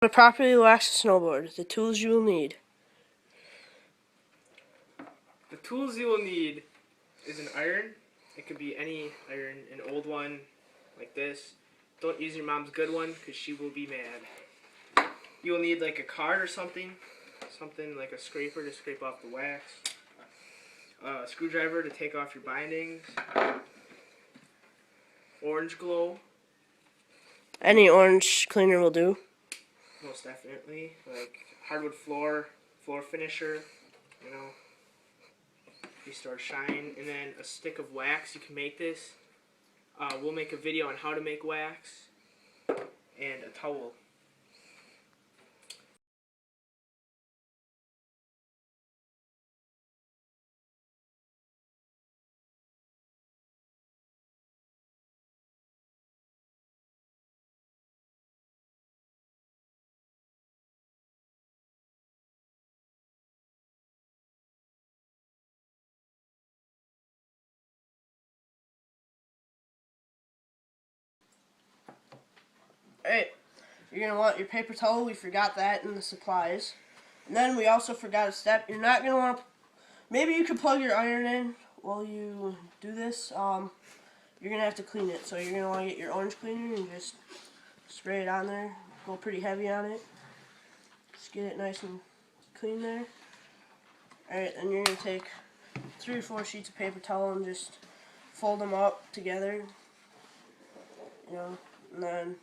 To properly wax a snowboard, the tools you will need. The tools you will need is an iron. It could be any iron, an old one like this. Don't use your mom's good one because she will be mad. You will need like a card or something like a scraper to scrape off the wax, a screwdriver to take off your bindings, orange glow. Any orange cleaner will do. Most definitely, like hardwood floor finisher, you know, restore shine, and then a stick of wax. You can make this. We'll make a video on how to make wax, and a towel. Alright, you're going to want your paper towel. We forgot that in the supplies. And then we also forgot a step. You're not going to want to... Maybe you could plug your iron in while you do this. You're going to have to clean it. So you're going to want to get your orange cleaner and just spray it on there. Go pretty heavy on it. Just get it nice and clean there. Alright, then you're going to take 3 or 4 sheets of paper towel and just fold them up together. You know, and then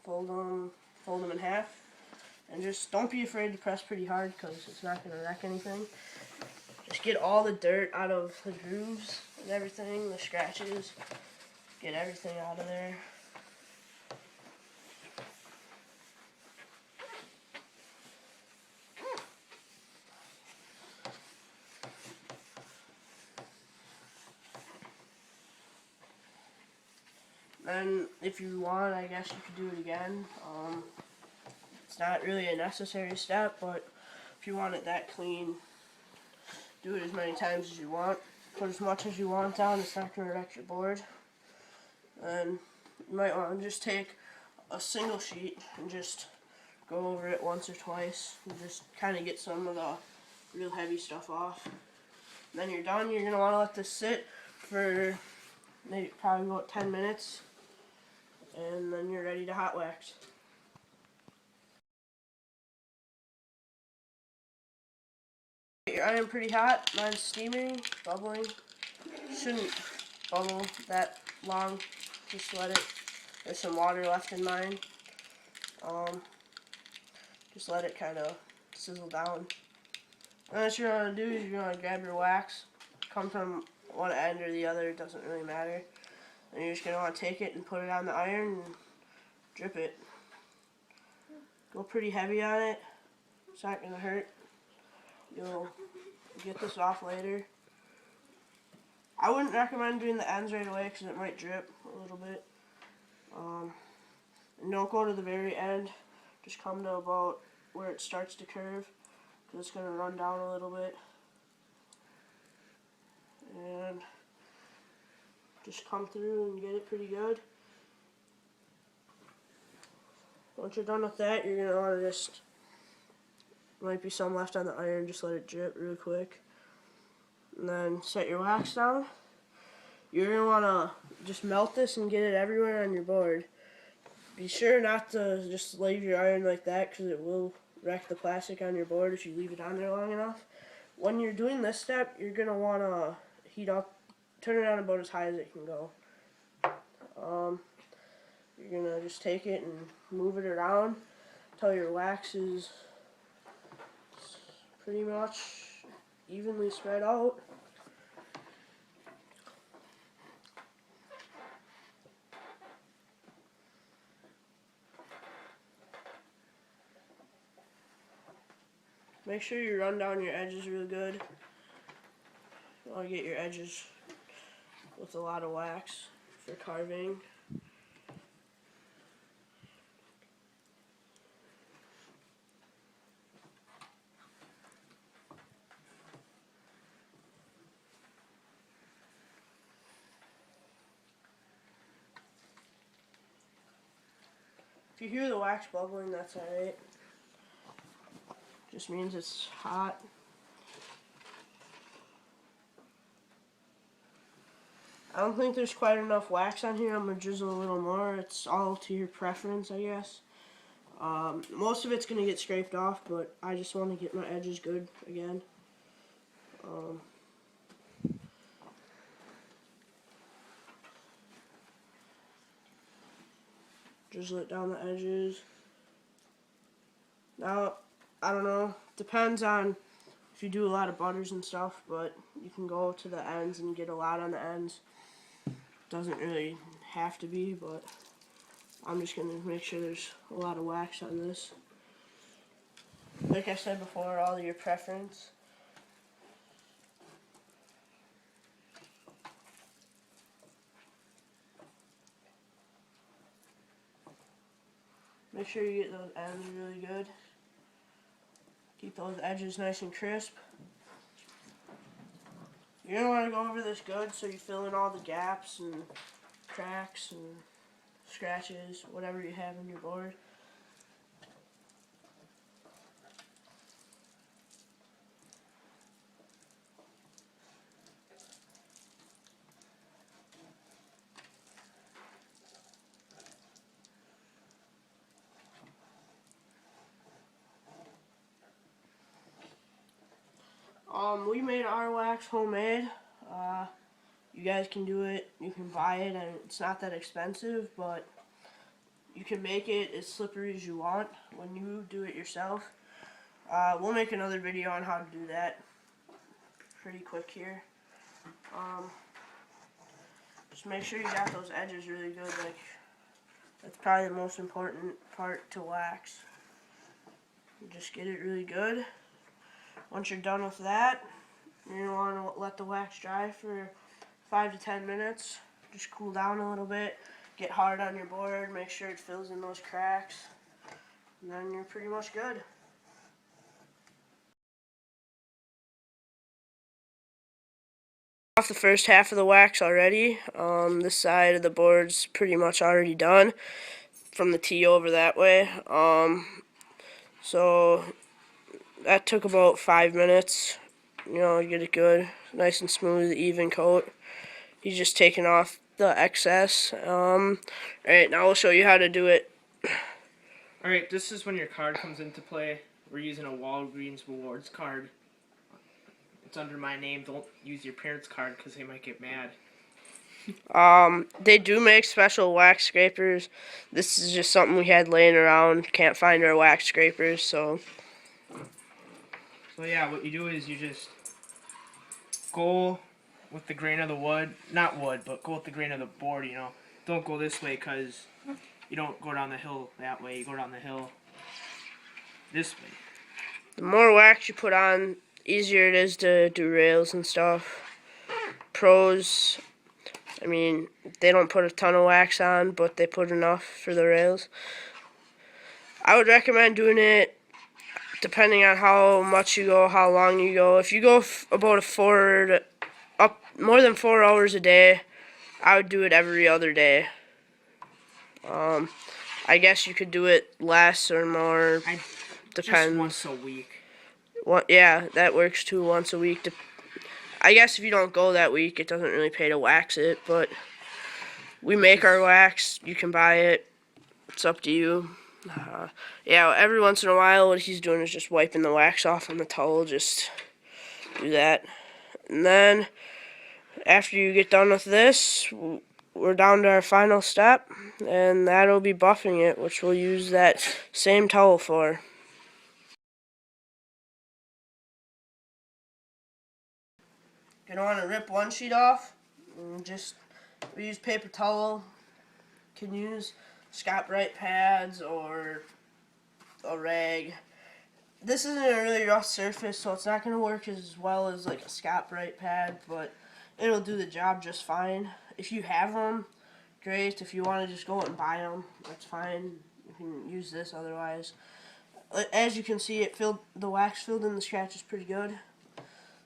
fold them in half, and just don't be afraid to press pretty hard because it's not going to wreck anything. Just get all the dirt out of the grooves and everything, the scratches, get everything out of there. And if you want, I guess you could do it again. It's not really a necessary step, but if you want it that clean, do it as many times as you want. Put as much as you want down. It's not going to wreck your board. And you might want to just take a single sheet and just go over it once or twice and just kind of get some of the real heavy stuff off. And then you're done. You're going to want to let this sit for maybe probably about 10 minutes. And then you're ready to hot wax. Get your iron pretty hot. Mine's steaming, bubbling. Shouldn't bubble that long. Just let it. There's some water left in mine. Just let it kind of sizzle down. And what you're going to do is you're going to grab your wax. Come from one end or the other, it doesn't really matter. And you're just going to want to take it and put it on the iron and drip it. Go pretty heavy on it. It's not going to hurt. You'll get this off later. I wouldn't recommend doing the ends right away because it might drip a little bit. And don't go to the very end. Just come to about where it starts to curve because it's going to run down a little bit. And just come through and get it pretty good. Once you're done with that, you're going to want to just, might be some left on the iron, just let it drip real quick. And then set your wax down. You're going to want to just melt this and get it everywhere on your board. Be sure not to just leave your iron like that because it will wreck the plastic on your board if you leave it on there long enough. When you're doing this step, you're going to want to heat up, turn it on about as high as it can go. You're going to just take it and move it around until your wax is pretty much evenly spread out. Make sure you run down your edges real good. You want to get your edges with a lot of wax for carving. If you hear the wax bubbling, that's alright. Just means it's hot. I don't think there's quite enough wax on here. I'm going to drizzle a little more. It's all to your preference, I guess. Most of it's going to get scraped off, but I just want to get my edges good again. Drizzle it down the edges. Now, I don't know, depends on if you do a lot of butters and stuff, but you can go to the ends and get a lot on the ends. Doesn't really have to be, but I'm just going to make sure there's a lot of wax on this. Like I said before, all your preference. Make sure you get those ends really good. Keep those edges nice and crisp. You're going to want to go over this good so you fill in all the gaps and cracks and scratches, whatever you have in your board. We made our wax homemade. You guys can do it, you can buy it, and it's not that expensive, but you can make it as slippery as you want when you do it yourself. We'll make another video on how to do that pretty quick here. Just make sure you got those edges really good. Like, that's probably the most important part to wax. You just get it really good. Once you're done with that, you're going to want to let the wax dry for 5 to 10 minutes. Just cool down a little bit. Get hard on your board. Make sure it fills in those cracks. And then you're pretty much good. Off the first half of the wax already. This side of the board's pretty much already done from the tee over that way. So that took about 5 minutes. You know, get it good, nice and smooth, even coat. He's just taking off the excess. Alright, now I'll show you how to do it. Alright, this is when your card comes into play. We're using a Walgreens Rewards card. It's under my name. Don't use your parents' card because they might get mad. They do make special wax scrapers. This is just something we had laying around. Can't find our wax scrapers, so yeah, what you do is you just go with the grain of the wood. Not wood, but go with the grain of the board, you know. Don't go this way because you don't go down the hill that way. You go down the hill this way. The more wax you put on, easier it is to do rails and stuff. Pros, I mean, they don't put a ton of wax on, but they put enough for the rails. I would recommend doing it depending on how much you go, how long you go. If you go about more than 4 hours a day, I would do it every other day. I guess you could do it less or more. Depends. Just once a week. Yeah, that works too. Once a week. I guess if you don't go that week, it doesn't really pay to wax it. But we make our wax. You can buy it. It's up to you. Yeah, every once in a while, what he's doing is just wiping the wax off on the towel. Just do that. And then, after you get done with this, we're down to our final step. And that'll be buffing it, which we'll use that same towel for. You're going to want to rip one sheet off. And we use paper towel. You can use Scott Brite pads or a rag. This isn't a really rough surface, so it's not going to work as well as like a Scott Brite pad, but it'll do the job just fine. If you have them, great. If you want to just go out and buy them, that's fine. You can use this otherwise. As you can see, the wax filled in the scratch is pretty good.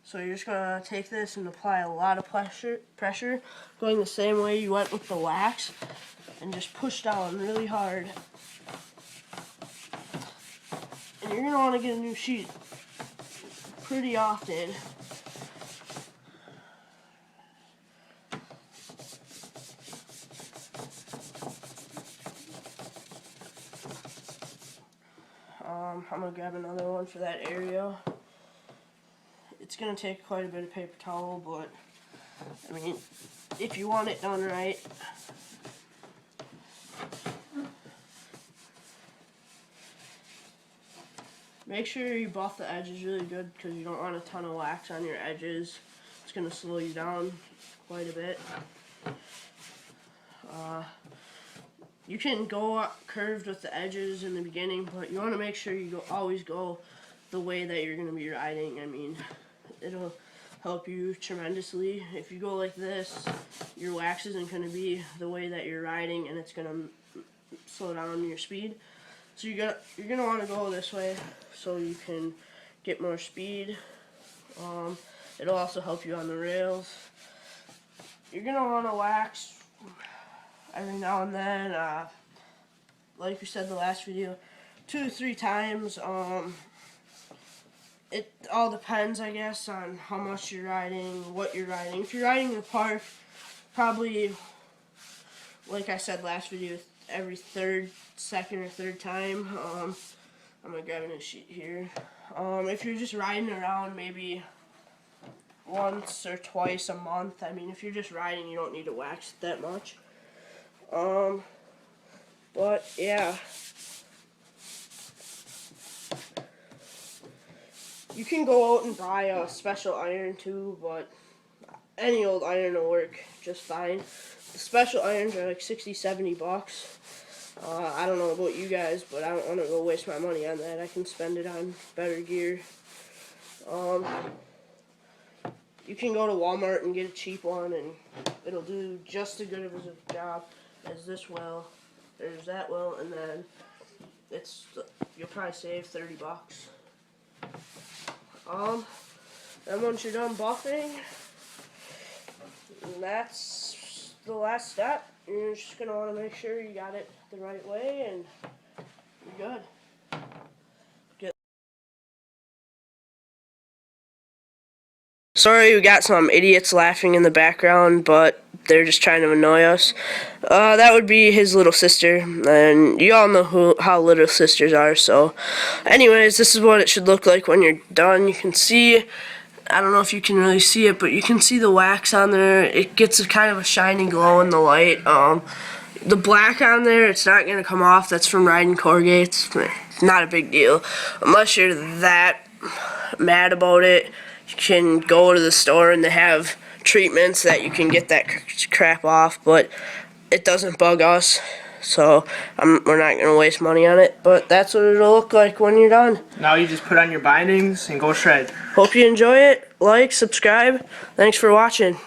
So you're just going to take this and apply a lot of pressure, going the same way you went with the wax. and just push down really hard. And you're going to want to get a new sheet pretty often. I'm going to grab another one for that area. It's going to take quite a bit of paper towel, but I mean, if you want it done right. Make sure you buff the edges really good because you don't want a ton of wax on your edges. It's going to slow you down quite a bit. You can go curved with the edges in the beginning, but you want to make sure you always go the way that you're going to be riding. I mean, it'll help you tremendously. If you go like this, your wax isn't going to be the way that you're riding, and it's going to slow down your speed. So you're gonna want to go this way so you can get more speed. It'll also help you on the rails. You're gonna want to wax every now and then, like we said the last video, 2 to 3 times. It all depends, I guess, on how much you're riding, what you're riding. If you're riding in the park, probably, like I said last video, every second or third time. I'm gonna grab a sheet here. If you're just riding around, maybe once or twice a month. I mean, if you're just riding, you don't need to wax it that much. But yeah, you can go out and buy a special iron too, but any old iron will work just fine. The special irons are like 60-70 bucks. I don't know about you guys, but I don't want to go waste my money on that. I can spend it on better gear. You can go to Walmart and get a cheap one, and it'll do just as good of a job as this well. There's that well, and then you'll probably save 30 bucks. Then once you're done buffing, that's the last step. You're just going to want to make sure you got it the right way, and you're good. Sorry, we got some idiots laughing in the background, but they're just trying to annoy us. That would be his little sister, and you all know how little sisters are, so anyways, this is what it should look like when you're done. You can see, I don't know if you can really see it, but you can see the wax on there. It gets a kind of a shiny glow in the light. The black on there, it's not going to come off. That's from riding corrugates. Not a big deal. Unless you're that mad about it, you can go to the store and they have treatments that you can get that crap off, but it doesn't bug us, so we're not going to waste money on it. But that's what it'll look like when you're done. Now you just put on your bindings and go shred. Hope you enjoy it. Like, subscribe. Thanks for watching.